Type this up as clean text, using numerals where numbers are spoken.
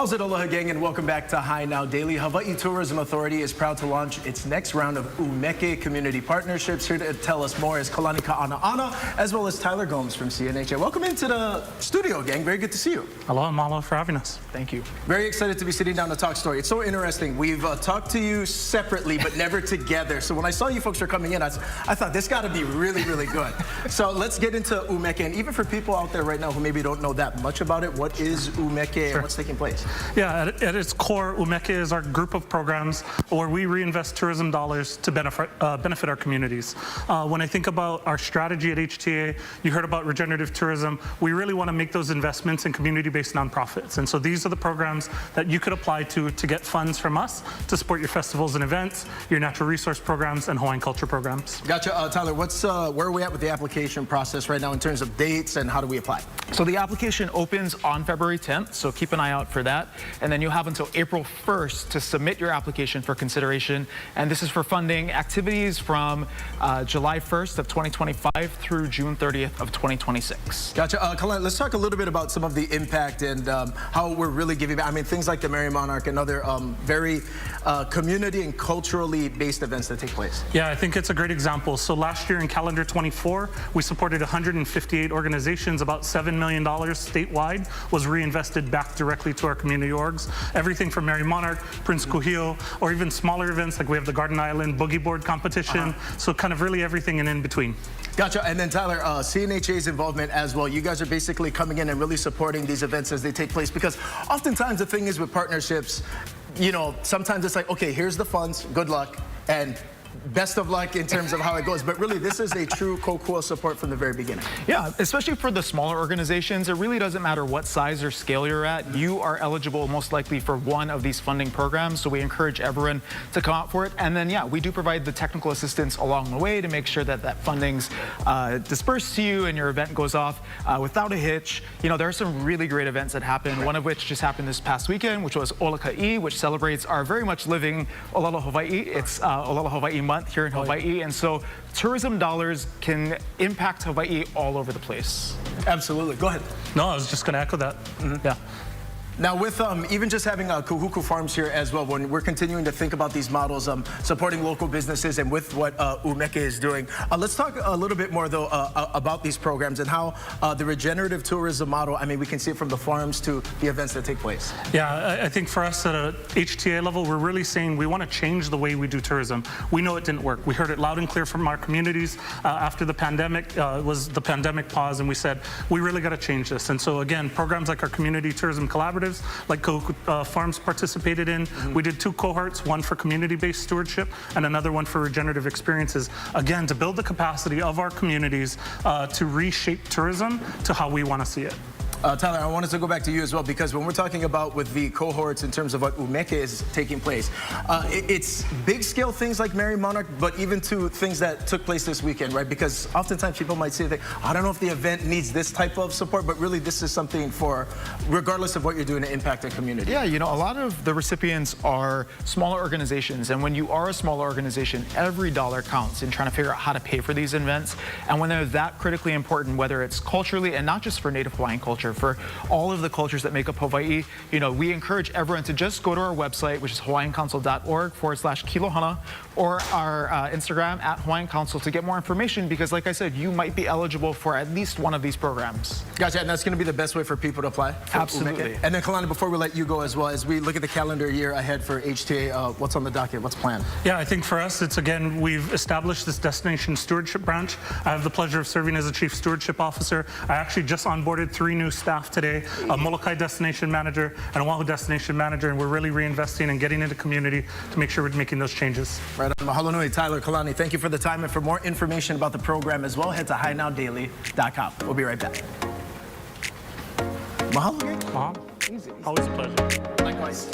How's it, aloha gang, and welcome back to High Now Daily. Hawaiʻi Tourism Authority is proud to launch its next round of ʻUmeke community partnerships. Here to tell us more is Kalani Ka'ana'ana, as well as Tyler Gomes from CNHA. Welcome into the studio, gang. Very good to see you. Hello, and mahalo for having us. Thank you. Very excited to be sitting down to talk story. It's so interesting. We've talked to you separately, but never together. So when I saw you folks were coming in, I thought this got to be really, really good. So let's get into ʻUmeke. And even for people out there right now who maybe don't know that much about it, what is ʻUmeke and what's taking place? Yeah, at its core, ʻUmeke is our group of programs where we reinvest tourism dollars to benefit our communities. When I think about our strategy at HTA, you heard about regenerative tourism. We really want to make those investments in community-based nonprofits. And so these are the programs that you could apply to get funds from us to support your festivals and events, your natural resource programs, and Hawaiian culture programs. Gotcha. Tyler, where are we at with the application process right now in terms of dates, and how do we apply? So the application opens on February 10th, so keep an eye out for that. And then you have until April 1st to submit your application for consideration. And this is for funding activities from July 1st of 2025 through June 30th of 2026. Gotcha. Kalani, let's talk a little bit about some of the impact and how we're really giving back. I mean, things like the Merry Monarch and other very community and culturally based events that take place. Yeah, I think it's a great example. So last year in calendar 24, we supported 158 organizations. About $7 million statewide was reinvested back directly to our community orgs. Everything from Merry Monarch, Prince Kuhio, or even smaller events like we have the Garden Island Boogie Board competition. So kind of really everything and in between. Gotcha. And then Tyler, CNHA's involvement as well. You guys are basically coming in and really supporting these events as they take place, because oftentimes the thing is with partnerships, you know, sometimes it's like, okay, here's the funds, good luck, and best of luck in terms of how it goes. But really, this is a true co-cool support from the very beginning. Yeah, especially for the smaller organizations, it really doesn't matter what size or scale you're at. You are eligible most likely for one of these funding programs. So we encourage everyone to come out for it. And then, yeah, we do provide the technical assistance along the way to make sure that that funding's dispersed to you and your event goes off without a hitch. You know, there are some really great events that happen. One of which just happened this past weekend, which was Olaka'i, which celebrates our very much living Olelo Hawai'i. It's Olelo Hawai'i month here in Hawaii, and so tourism dollars can impact Hawaii all over the place. Absolutely. Go ahead. No, I was just going to echo that. Yeah. Now, with even just having Kuhuku Farms here as well, when we're continuing to think about these models, supporting local businesses, and with what ʻUmeke is doing, let's talk a little bit more, though, about these programs and how the regenerative tourism model, I mean, we can see it from the farms to the events that take place. Yeah, I think for us at a HTA level, we're really saying we want to change the way we do tourism. We know it didn't work. We heard it loud and clear from our communities after the pandemic, was the pandemic pause, and we said, we really got to change this. And so, again, programs like our Community Tourism Collaborative, like Kuhuku Farms participated in. We did 2 cohorts, one for community-based stewardship and another one for regenerative experiences. Again, to build the capacity of our communities to reshape tourism to how we want to see it. Tyler, I wanted to go back to you as well, because when we're talking about with the cohorts in terms of what ʻUmeke is taking place, it's big scale things like Merry Monarch, but even to things that took place this weekend, right? Because oftentimes people might say that, I don't know if the event needs this type of support, but really this is something for, regardless of what you're doing, to impact the community. Yeah, you know, a lot of the recipients are smaller organizations, and when you are a smaller organization, every dollar counts in trying to figure out how to pay for these events. And when they're that critically important, whether it's culturally, and not just for Native Hawaiian culture, for all of the cultures that make up Hawaii, you know, we encourage everyone to just go to our website, which is hawaiiancouncil.org/kilohana, or our Instagram at Hawaiian Council to get more information, because like I said, you might be eligible for at least one of these programs. Gotcha, and that's going to be the best way for people to apply? Absolutely. ʻUmeke. And then Kalani, before we let you go as well, as we look at the calendar year ahead for HTA, what's on the docket? What's planned? Yeah, I think for us, it's, again, we've established this destination stewardship branch. I have the pleasure of serving as a chief stewardship officer. I actually just onboarded 3 new staff today, a Molokai destination manager and a Oahu destination manager, and we're really reinvesting and getting into community to make sure we're making those changes. Right on. Mahalo nui, Tyler, Kalani, thank you for the time, and for more information about the program as well, head to highnowdaily.com. We'll be right back. Mahalo again. Always a pleasure. Likewise.